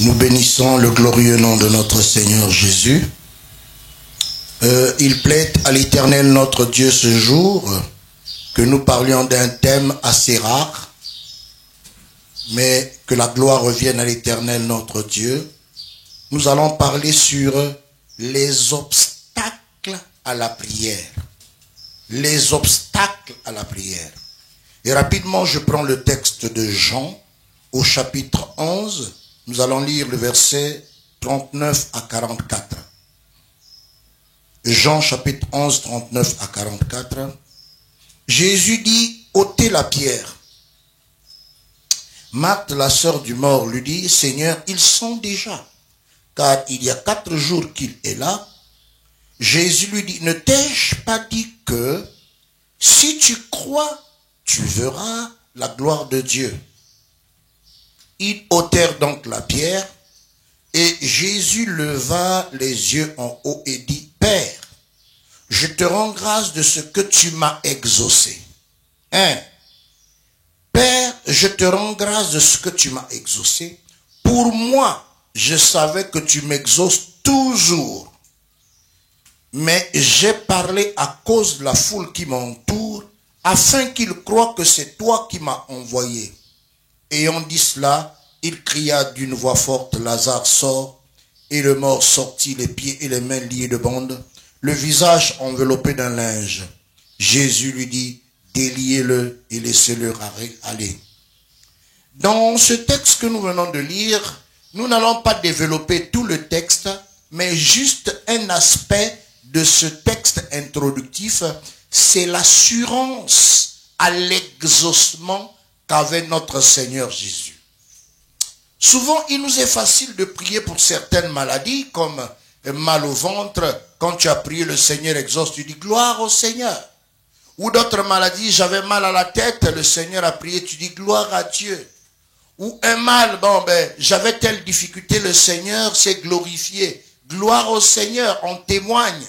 Nous bénissons le glorieux nom de notre Seigneur Jésus. Il plaît à l'Éternel notre Dieu ce jour que nous parlions d'un thème assez rare, mais que la gloire revienne à l'Éternel notre Dieu. Nous allons parler sur les obstacles à la prière. Les obstacles à la prière. Et rapidement, je prends le texte de Jean au chapitre 11. Nous allons lire le verset 39 à 44. Jean chapitre 11, 39 à 44. Jésus dit, ôtez la pierre. Marthe, la sœur du mort, lui dit, Seigneur, ils sont déjà, car il y a 4 jours qu'il est là. Jésus lui dit, ne t'ai-je pas dit que si tu crois, tu verras la gloire de Dieu. Ils ôtèrent donc la pierre, et Jésus leva les yeux en haut et dit, Père, je te rends grâce de ce que tu m'as exaucé. Père, je te rends grâce de ce que tu m'as exaucé. Pour moi, je savais que tu m'exauces toujours. Mais j'ai parlé à cause de la foule qui m'entoure, afin qu'ils croient que c'est toi qui m'as envoyé. Ayant dit cela, il cria d'une voix forte, Lazare sort, et le mort sortit, les pieds et les mains liés de bandes, le visage enveloppé d'un linge. Jésus lui dit, déliez-le et laissez-le aller. Dans ce texte que nous venons de lire, nous n'allons pas développer tout le texte, mais juste un aspect de ce texte introductif, c'est l'assurance à l'exaucement qu'avait notre Seigneur Jésus. Souvent, il nous est facile de prier pour certaines maladies, comme mal au ventre. Quand tu as prié, le Seigneur exauce, tu dis gloire au Seigneur. Ou d'autres maladies, j'avais mal à la tête, le Seigneur a prié, tu dis gloire à Dieu. Ou un mal, j'avais telle difficulté, le Seigneur s'est glorifié. Gloire au Seigneur, on témoigne.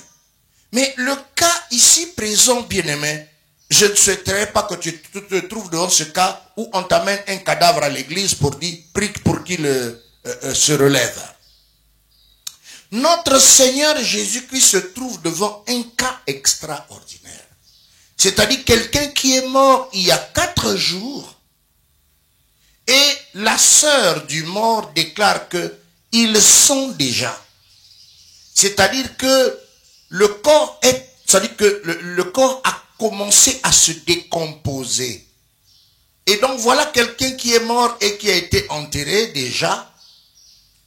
Mais le cas ici présent, bien-aimé, je ne souhaiterais pas que tu te trouves devant ce cas où on t'amène un cadavre à l'église pour dire, prie pour qu'il se relève. Notre Seigneur Jésus-Christ se trouve devant un cas extraordinaire. C'est-à-dire quelqu'un qui est mort il y a 4 jours et la sœur du mort déclare que ils sont déjà. C'est-à-dire que le corps le corps a commencé à se décomposer. Et donc voilà quelqu'un qui est mort et qui a été enterré déjà.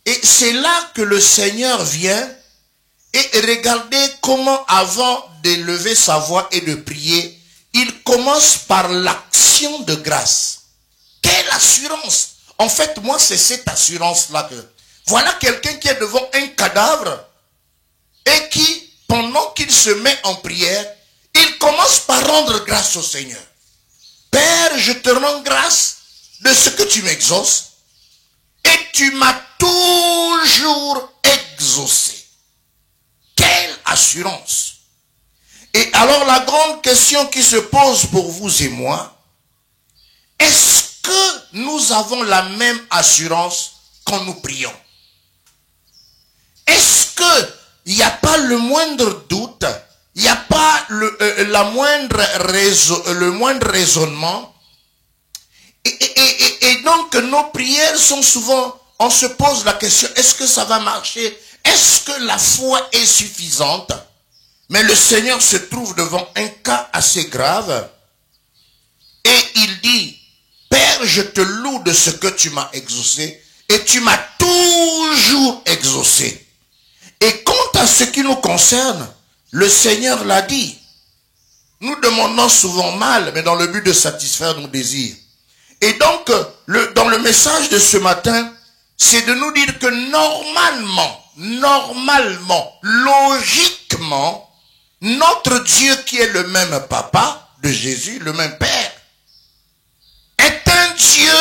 Et c'est là que le Seigneur vient et regardez comment avant d'élever sa voix et de prier, il commence par l'action de grâce. Quelle assurance! En fait, moi, c'est cette assurance-là que... Voilà quelqu'un qui est devant un cadavre et qui, pendant qu'il se met en prière, il commence par rendre grâce au Seigneur. Père, je te rends grâce de ce que tu m'exauces et tu m'as toujours exaucé. Quelle assurance! Et alors la grande question qui se pose pour vous et moi, est-ce que nous avons la même assurance quand nous prions? Est-ce qu'il n'y a pas le moindre doute, il n'y a pas le moindre raisonnement? Et donc nos prières sont souvent, on se pose la question, est-ce que ça va marcher? Est-ce que la foi est suffisante? Mais le Seigneur se trouve devant un cas assez grave et il dit, Père, je te loue de ce que tu m'as exaucé et tu m'as toujours exaucé. Et quant à ce qui nous concerne, le Seigneur l'a dit. Nous demandons souvent mal, mais dans le but de satisfaire nos désirs. Et donc, dans le message de ce matin, c'est de nous dire que normalement, logiquement, notre Dieu qui est le même papa de Jésus, le même Père, est un Dieu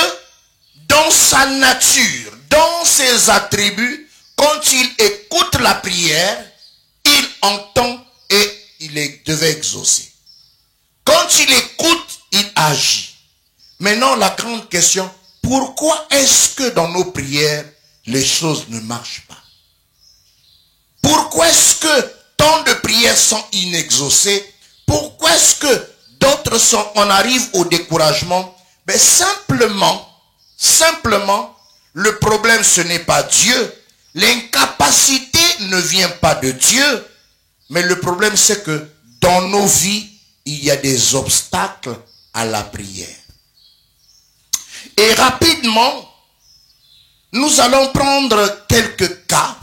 dans sa nature, dans ses attributs. Quand il écoute la prière, il entend et il devait exaucer. Quand il écoute, il agit. Maintenant, la grande question, pourquoi est-ce que dans nos prières, les choses ne marchent pas? Pourquoi est-ce que tant de prières sont inexaucées? Pourquoi est-ce que d'autres sont, on arrive au découragement? Ben simplement, le problème ce n'est pas Dieu. L'incapacité ne vient pas de Dieu. Mais le problème c'est que dans nos vies, il y a des obstacles à la prière. Et rapidement, nous allons prendre quelques cas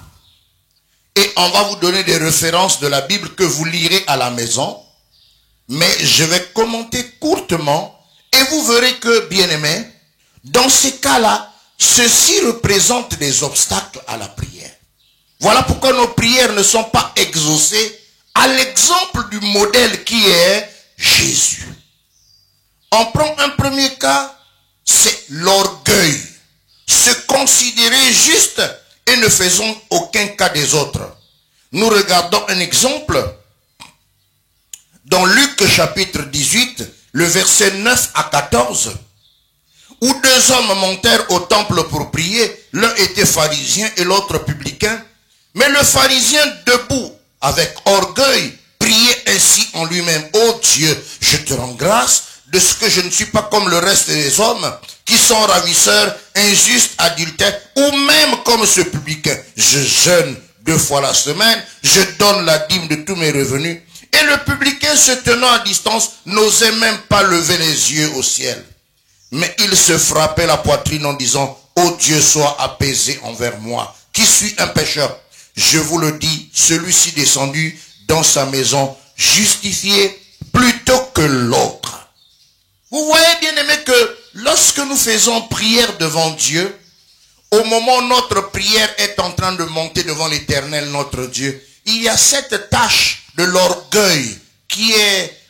et on va vous donner des références de la Bible que vous lirez à la maison. Mais je vais commenter courtement et vous verrez que, bien-aimés, dans ces cas-là, ceci représente des obstacles à la prière. Voilà pourquoi nos prières ne sont pas exaucées à l'exemple du modèle qui est Jésus. On prend un premier cas, c'est l'orgueil. Se considérer juste et ne faisons aucun cas des autres. Nous regardons un exemple dans Luc chapitre 18, le verset 9 à 14, où deux hommes montèrent au temple pour prier. L'un était pharisien et l'autre publicain. Mais le pharisien, debout, avec orgueil, priait ainsi en lui-même: ô Dieu, je te rends grâce de ce que je ne suis pas comme le reste des hommes, qui sont ravisseurs, injustes, adultères, ou même comme ce publicain. Je jeûne 2 fois la semaine, je donne la dîme de tous mes revenus. Et le publicain, se tenant à distance, n'osait même pas lever les yeux au ciel. Mais il se frappait la poitrine en disant: ô Dieu, sois apaisé envers moi, qui suis un pécheur. Je vous le dis, celui-ci descendu dans sa maison, justifié plutôt que l'autre. Vous voyez, bien aimé, que lorsque nous faisons prière devant Dieu, au moment où notre prière est en train de monter devant l'Éternel, notre Dieu, il y a cette tache de l'orgueil qui est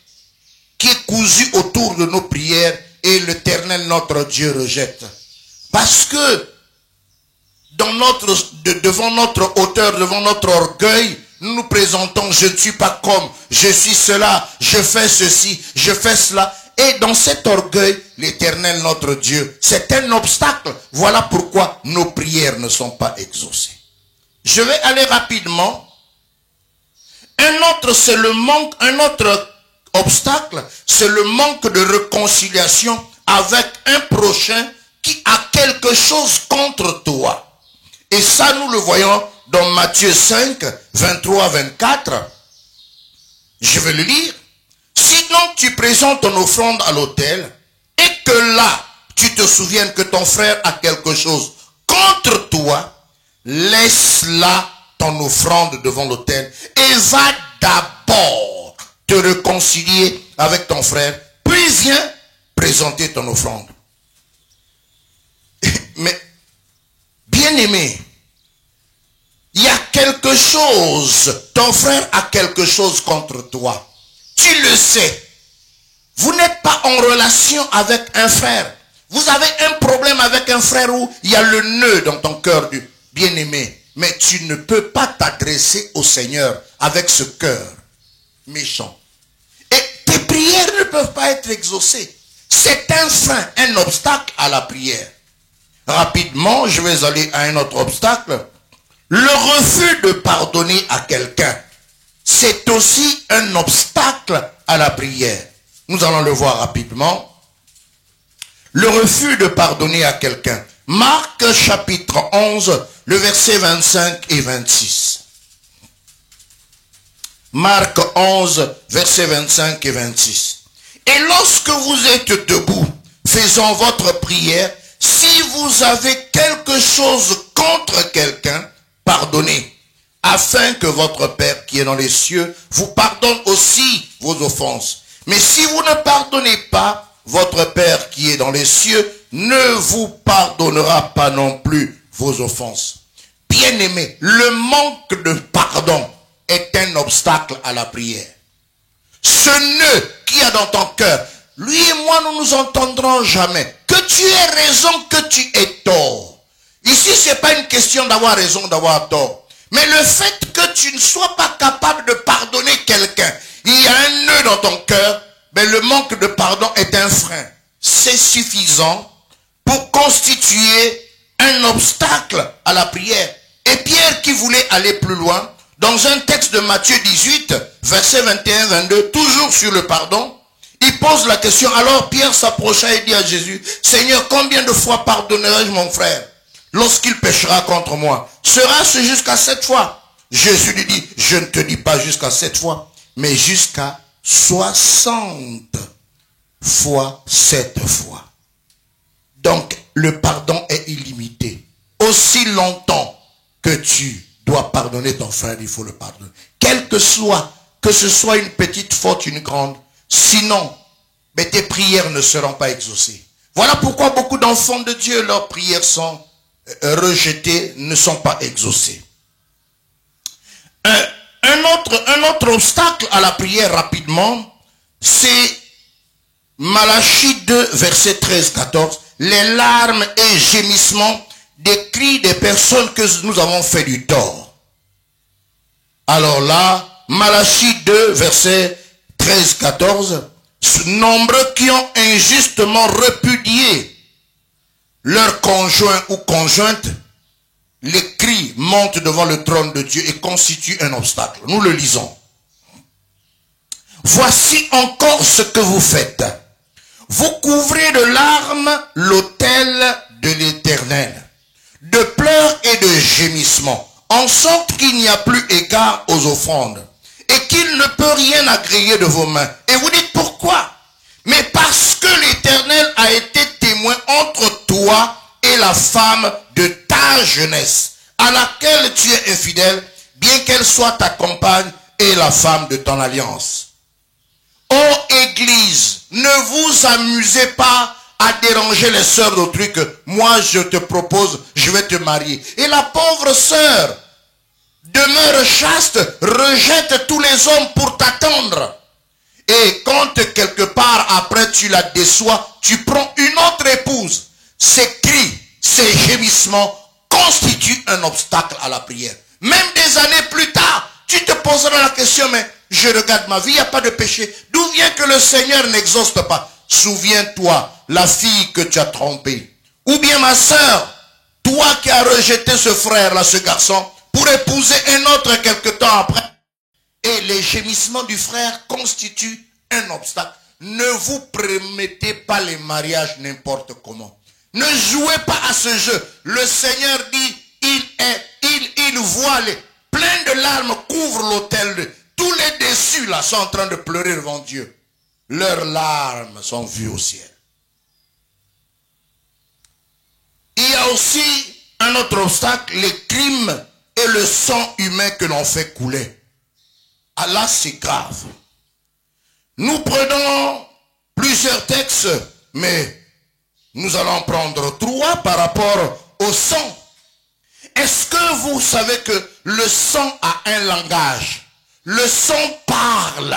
cousue autour de nos prières et l'Éternel, notre Dieu, rejette. Parce que devant notre hauteur, devant notre orgueil, nous nous présentons: je ne suis pas comme, je suis cela, je fais ceci, je fais cela. Et dans cet orgueil, l'Éternel, notre Dieu, c'est un obstacle. Voilà pourquoi nos prières ne sont pas exaucées. Je vais aller rapidement. Un autre obstacle, c'est le manque de réconciliation avec un prochain qui a quelque chose contre toi. Et ça, nous le voyons dans Matthieu 5, 23-24. Je vais le lire. Sinon, tu présentes ton offrande à l'autel et que là, tu te souviennes que ton frère a quelque chose contre toi, laisse là ton offrande devant l'autel et va d'abord te réconcilier avec ton frère, puis viens présenter ton offrande. Mais, bien-aimé, il y a quelque chose, ton frère a quelque chose contre toi. Tu le sais. Vous n'êtes pas en relation avec un frère. Vous avez un problème avec un frère où il y a le nœud dans ton cœur du bien-aimé. Mais tu ne peux pas t'adresser au Seigneur avec ce cœur méchant. Et tes prières ne peuvent pas être exaucées. C'est un frein, un obstacle à la prière. Rapidement, je vais aller à un autre obstacle. Le refus de pardonner à quelqu'un, c'est aussi un obstacle à la prière. Nous allons le voir rapidement. Le refus de pardonner à quelqu'un. Marc chapitre 11, le verset 25 et 26. Marc 11, verset 25 et 26. Et lorsque vous êtes debout, faisant votre prière, si vous avez quelque chose contre quelqu'un, pardonnez, afin que votre Père qui est dans les cieux vous pardonne aussi vos offenses. Mais si vous ne pardonnez pas, votre Père qui est dans les cieux ne vous pardonnera pas non plus vos offenses. Bien-aimé, le manque de pardon est un obstacle à la prière. Ce nœud qu'il y a dans ton cœur, lui et moi, nous nous entendrons jamais. Que tu aies raison, que tu aies tort. Ici, ce n'est pas une question d'avoir raison, d'avoir tort. Mais le fait que tu ne sois pas capable de pardonner quelqu'un, il y a un nœud dans ton cœur, mais le manque de pardon est un frein. C'est suffisant pour constituer un obstacle à la prière. Et Pierre qui voulait aller plus loin, dans un texte de Matthieu 18, versets 21-22, toujours sur le pardon, il pose la question. Alors Pierre s'approcha et dit à Jésus, Seigneur, combien de fois pardonnerai-je mon frère lorsqu'il péchera contre moi? Sera-ce jusqu'à 7 fois? Jésus lui dit, je ne te dis pas jusqu'à 7 fois, mais jusqu'à 60 fois 7 fois. Donc, le pardon est illimité. Aussi longtemps que tu dois pardonner ton frère, il faut le pardonner. Quel que ce soit une petite faute, une grande, sinon, mais tes prières ne seront pas exaucées. Voilà pourquoi beaucoup d'enfants de Dieu, leurs prières sont rejetées, ne sont pas exaucées. Un autre obstacle à la prière rapidement, c'est Malachie 2, verset 13-14. Les larmes et gémissements des cris des personnes que nous avons fait du tort. Alors là, Malachie 2, verset 13-14. Nombreux qui ont injustement repudié leur conjoint ou conjointe, les cris montent devant le trône de Dieu et constituent un obstacle. Nous le lisons. Voici encore ce que vous faites. Vous couvrez de larmes l'autel de l'Éternel, de pleurs et de gémissements, en sorte qu'il n'y a plus égard aux offrandes, et qu'il ne peut rien agréer de vos mains. Et vous dites pourquoi? Mais parce que l'Éternel a été témoin entre toi et la femme de ta jeunesse, à laquelle tu es infidèle, bien qu'elle soit ta compagne et la femme de ton alliance. Ô Église, ne vous amusez pas à déranger les sœurs d'autrui que moi je te propose, je vais te marier. Et la pauvre sœur demeure chaste, rejette tous les hommes pour t'attendre. Et quand quelque part après tu la déçois, tu prends une autre épouse. Ces cris, ces gémissements constituent un obstacle à la prière. Même des années plus tard, tu te poseras la question, mais je regarde ma vie, il n'y a pas de péché. D'où vient que le Seigneur n'exauce pas? Souviens-toi, la fille que tu as trompée. Ou bien ma sœur, toi qui as rejeté ce frère-là, ce garçon, pour épouser un autre quelque temps après. Et les gémissements du frère constituent un obstacle. Ne vous permettez pas les mariages n'importe comment. Ne jouez pas à ce jeu. Le Seigneur dit, il voit plein de larmes couvrent l'autel. Tous les déçus là sont en train de pleurer devant Dieu. Leurs larmes sont vues au ciel. Il y a aussi un autre obstacle, les crimes et le sang humain que l'on fait couler. Ah là, c'est grave. Nous prenons plusieurs textes, mais nous allons prendre 3 par rapport au sang. Est-ce que vous savez que le sang a un langage? Le sang parle.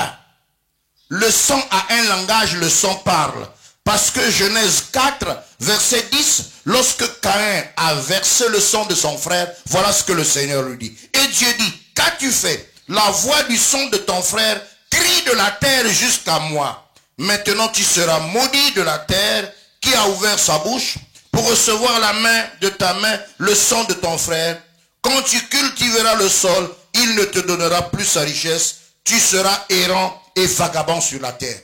Le sang a un langage, le sang parle. Parce que Genèse 4, verset 10, lorsque Caïn a versé le sang de son frère, voilà ce que le Seigneur lui dit. Et Dieu dit, qu'as-tu fait? La voix du sang de ton frère crie de la terre jusqu'à moi. Maintenant tu seras maudit de la terre qui a ouvert sa bouche pour recevoir la main de ta main le sang de ton frère. Quand tu cultiveras le sol, il ne te donnera plus sa richesse. Tu seras errant et vagabond sur la terre.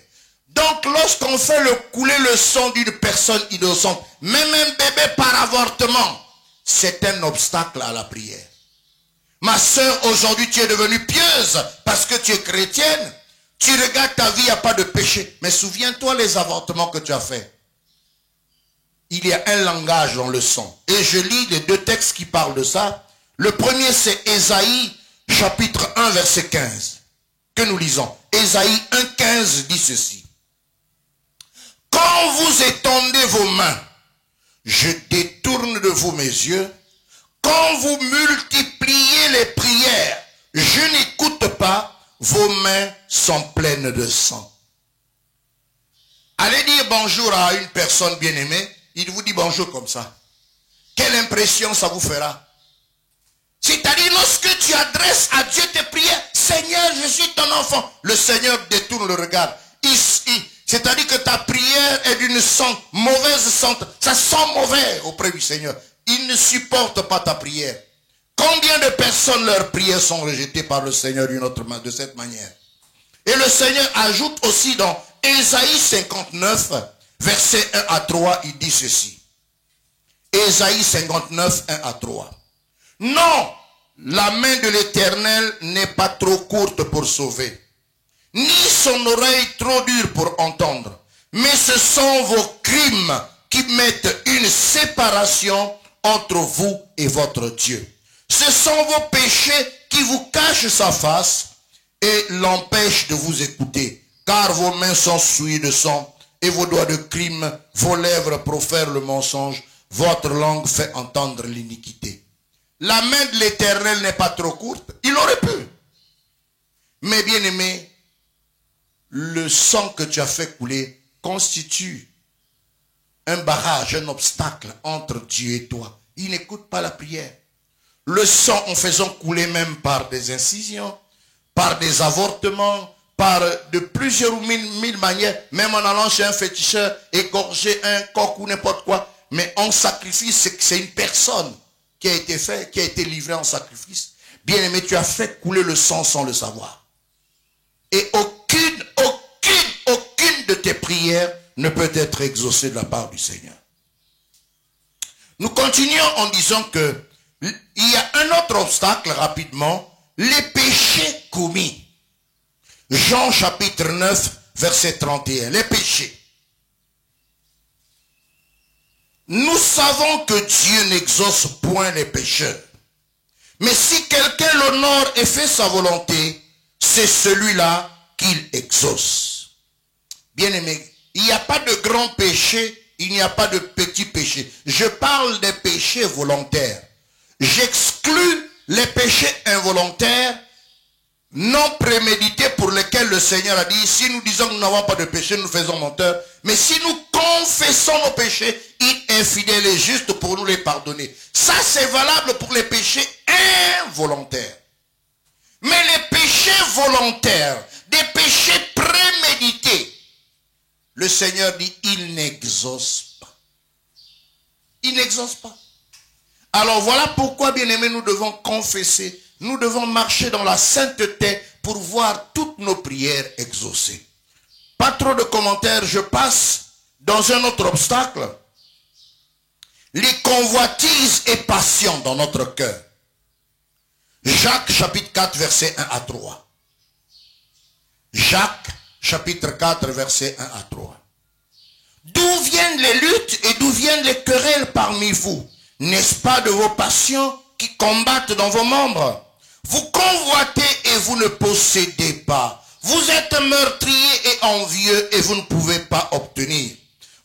Donc lorsqu'on fait couler le sang d'une personne innocente, même un bébé par avortement, c'est un obstacle à la prière. Ma soeur, aujourd'hui tu es devenue pieuse parce que tu es chrétienne. Tu regardes ta vie, il n'y a pas de péché. Mais souviens-toi les avortements que tu as faits. Il y a un langage dans le sang. Et je lis les 2 textes qui parlent de ça. Le premier c'est Ésaïe chapitre 1 verset 15. Que nous lisons. Ésaïe 1, 15 dit ceci. Quand vous étendez vos mains, je détourne de vous mes yeux. Quand vous multipliez les prières, je n'écoute pas. Vos mains sont pleines de sang. Allez dire bonjour à une personne bien-aimée. Il vous dit bonjour comme ça. Quelle impression ça vous fera? C'est-à-dire lorsque tu adresses à Dieu tes prières, Seigneur, je suis ton enfant. Le Seigneur détourne le regard. C'est-à-dire que ta prière est d'une mauvaise sente. Ça sent mauvais auprès du Seigneur. Ils ne supportent pas ta prière. Combien de personnes leurs prières sont rejetées par le Seigneur de cette manière? Et le Seigneur ajoute aussi dans Ésaïe 59, versets 1 à 3, il dit ceci. Ésaïe 59, 1 à 3. Non, la main de l'Éternel n'est pas trop courte pour sauver, ni son oreille trop dure pour entendre. Mais ce sont vos crimes qui mettent une séparation entre vous et votre Dieu. Ce sont vos péchés qui vous cachent sa face et l'empêchent de vous écouter. Car vos mains sont souillées de sang et vos doigts de crime, vos lèvres profèrent le mensonge, votre langue fait entendre l'iniquité. La main de l'Éternel n'est pas trop courte. Il aurait pu. Mais bien aimé, le sang que tu as fait couler constitue un barrage, un obstacle entre Dieu et toi. Il n'écoute pas la prière. Le sang en faisant couler même par des incisions, par des avortements, par de plusieurs mille manières, même en allant chez un féticheur, égorger un coq ou n'importe quoi. Mais en sacrifice, c'est une personne qui a été faite, qui a été livrée en sacrifice. Bien aimé, tu as fait couler le sang sans le savoir. Et aucune de tes prières ne peut être exaucée de la part du Seigneur. Nous continuons en disant que il y a un autre obstacle rapidement, les péchés commis. Jean chapitre 9, verset 31, les péchés. Nous savons que Dieu n'exauce point les pécheurs. Mais si quelqu'un l'honore et fait sa volonté, c'est celui-là qu'il exauce. Bien-aimé, il n'y a pas de grand péché, il n'y a pas de petit péché. Je parle des péchés volontaires. J'exclus les péchés involontaires, non prémédités, pour lesquels le Seigneur a dit, si nous disons que nous n'avons pas de péché, nous faisons menteur. Mais si nous confessons nos péchés, il est fidèle et juste pour nous les pardonner. Ça, c'est valable pour les péchés involontaires. Mais les péchés volontaires, des péchés prémédités, le Seigneur dit, il n'exauce pas. Il n'exauce pas. Alors voilà pourquoi, bien-aimés, nous devons confesser, nous devons marcher dans la sainteté pour voir toutes nos prières exaucées. Pas trop de commentaires, je passe dans un autre obstacle. Les convoitises et passions dans notre cœur. Jacques chapitre 4, verset 1 à 3. Jacques chapitre 4, verset 1 à 3. D'où viennent les luttes et d'où viennent les querelles parmi vous? N'est-ce pas de vos passions qui combattent dans vos membres? Vous convoitez et vous ne possédez pas. Vous êtes meurtriers et envieux et vous ne pouvez pas obtenir.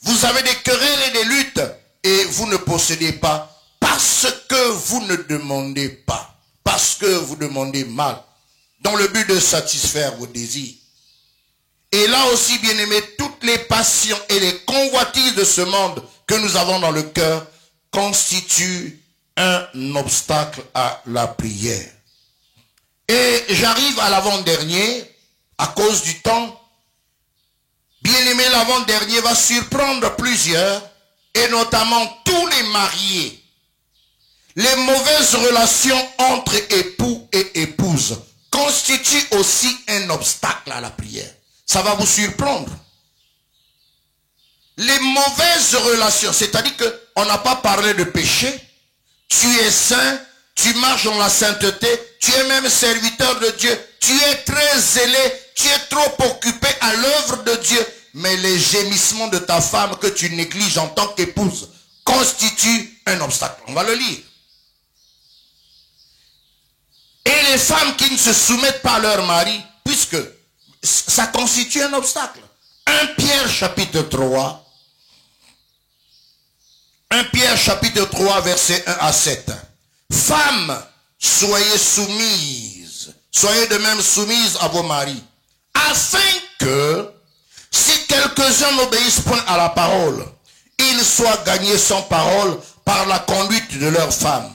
Vous avez des querelles et des luttes et vous ne possédez pas parce que vous ne demandez pas. Parce que vous demandez mal, dans le but de satisfaire vos désirs. Et là aussi, bien aimé, toutes les passions et les convoitises de ce monde que nous avons dans le cœur constituent un obstacle à la prière. Et j'arrive à l'avant-dernier, à cause du temps. Bien aimé, l'avant-dernier va surprendre plusieurs, et notamment tous les mariés. Les mauvaises relations entre époux et épouses constituent aussi un obstacle à la prière. Ça va vous surprendre. Les mauvaises relations, c'est-à-dire qu'on n'a pas parlé de péché. Tu es saint, tu marches dans la sainteté, tu es même serviteur de Dieu, tu es très zélé, tu es trop occupé à l'œuvre de Dieu. Mais les gémissements de ta femme que tu négliges en tant qu'épouse constituent un obstacle. On va le lire. Et les femmes qui ne se soumettent pas à leur mari, puisque ça constitue un obstacle. 1 Pierre chapitre 3. 1 Pierre chapitre 3 verset 1 à 7. Femmes, soyez soumises. Soyez de même soumises à vos maris. Afin que, si quelques-uns n'obéissent point à la parole, ils soient gagnés sans parole par la conduite de leurs femmes.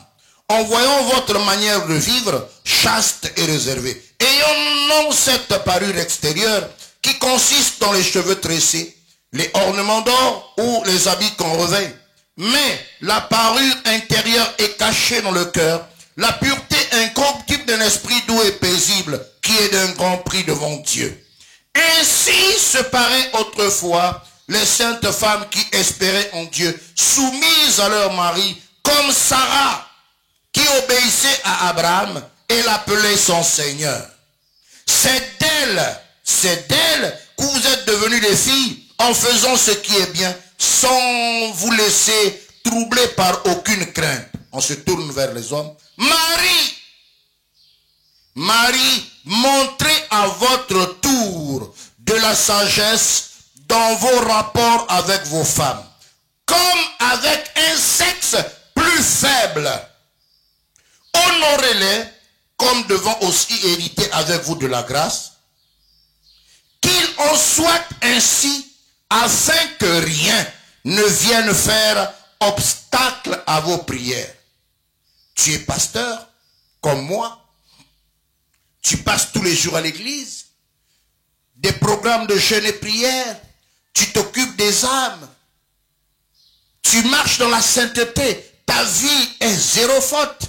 En voyant votre manière de vivre, chaste et réservée. Ayons non cette parure extérieure qui consiste dans les cheveux tressés, les ornements d'or ou les habits qu'on revêt, mais la parure intérieure est cachée dans le cœur, la pureté incorruptible d'un esprit doux et paisible, qui est d'un grand prix devant Dieu. Ainsi se paraît autrefois les saintes femmes qui espéraient en Dieu, soumises à leur mari, comme Sarah, qui obéissait à Abraham et l'appelait son Seigneur. C'est d'elle que vous êtes devenus des filles en faisant ce qui est bien, sans vous laisser troubler par aucune crainte. On se tourne vers les hommes. Marie, montrez à votre tour de la sagesse dans vos rapports avec vos femmes, comme avec un sexe plus faible. Honorez-les comme devant aussi hériter avec vous de la grâce, qu'il en soit ainsi, afin que rien ne vienne faire obstacle à vos prières. Tu es pasteur, comme moi. Tu passes tous les jours à l'église. Des programmes de jeûne et prière. Tu t'occupes des âmes. Tu marches dans la sainteté. Ta vie est zéro faute.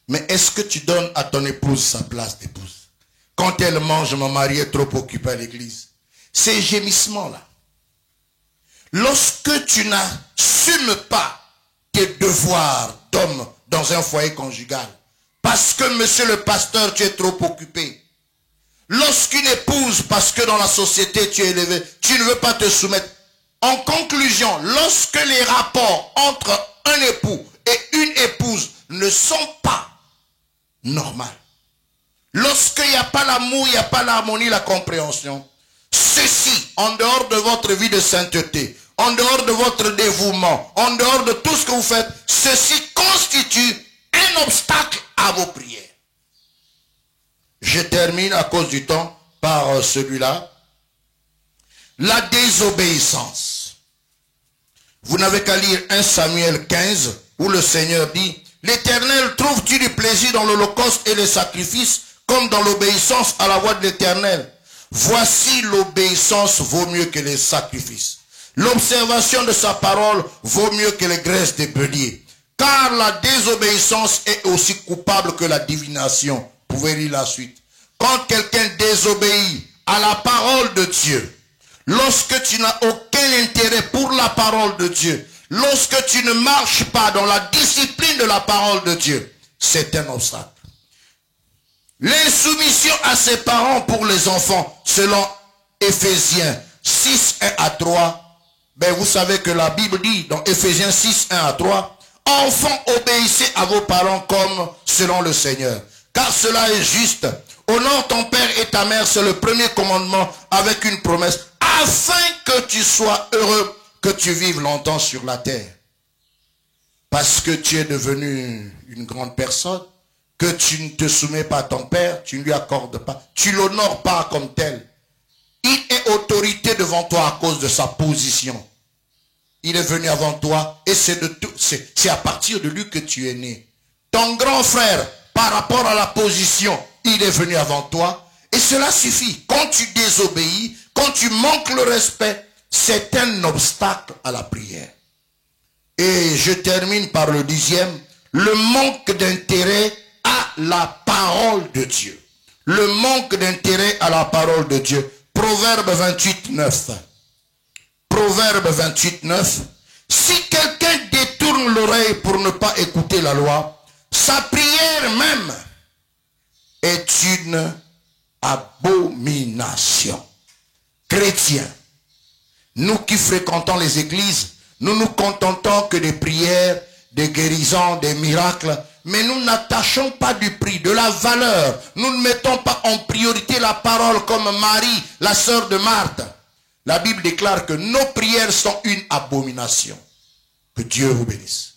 Mais est-ce que tu donnes à ton épouse sa place d'épouse? Quand elle mange, mon mari est trop occupé à l'église. Ces gémissements-là. Lorsque tu n'assumes pas tes devoirs d'homme dans un foyer conjugal, parce que monsieur le pasteur, tu es trop occupé. Lorsqu'une épouse, parce que dans la société tu es élevé, tu ne veux pas te soumettre. En conclusion, lorsque les rapports entre un époux et une épouse ne sont pas normaux, lorsqu'il n'y a pas l'amour, il n'y a pas l'harmonie, la compréhension, ceci, en dehors de votre vie de sainteté, en dehors de votre dévouement, en dehors de tout ce que vous faites, ceci constitue un obstacle à vos prières. Je termine à cause du temps par celui-là. La désobéissance. Vous n'avez qu'à lire 1 Samuel 15 où le Seigneur dit: l'Éternel trouve-tu du plaisir dans l'holocauste et les sacrifices comme dans l'obéissance à la voix de l'Éternel? Voici l'obéissance vaut mieux que les sacrifices. L'observation de sa parole vaut mieux que les graisses des béliers. Car la désobéissance est aussi coupable que la divination. Vous pouvez lire la suite. Quand quelqu'un désobéit à la parole de Dieu, lorsque tu n'as aucun intérêt pour la parole de Dieu, lorsque tu ne marches pas dans la discipline de la parole de Dieu, c'est un obstacle. L'insoumission à ses parents pour les enfants, selon Éphésiens 6, 1 à 3, ben vous savez que la Bible dit dans Éphésiens 6, 1 à 3, enfants, obéissez à vos parents comme selon le Seigneur, car cela est juste. Honore ton père et ta mère, c'est le premier commandement avec une promesse, afin que tu sois heureux, que tu vives longtemps sur la terre. Parce que tu es devenu une grande personne, que tu ne te soumets pas à ton père, tu ne lui accordes pas, tu ne l'honores pas comme tel. Il est autorité devant toi à cause de sa position. Il est venu avant toi et c'est à partir de lui que tu es né. Ton grand frère, par rapport à la position, il est venu avant toi et cela suffit. Quand tu désobéis, quand tu manques le respect, c'est un obstacle à la prière. Et je termine par le 10e, le manque d'intérêt à la parole de Dieu. Le manque d'intérêt à la parole de Dieu. Proverbe 28, 9. Proverbe 28, 9. Si quelqu'un détourne l'oreille pour ne pas écouter la loi, sa prière même est une abomination. Chrétiens, nous qui fréquentons les églises, nous nous contentons que des prières, des guérisons, des miracles, mais nous n'attachons pas du prix, de la valeur. Nous ne mettons pas en priorité la parole comme Marie, la sœur de Marthe. La Bible déclare que nos prières sont une abomination. Que Dieu vous bénisse.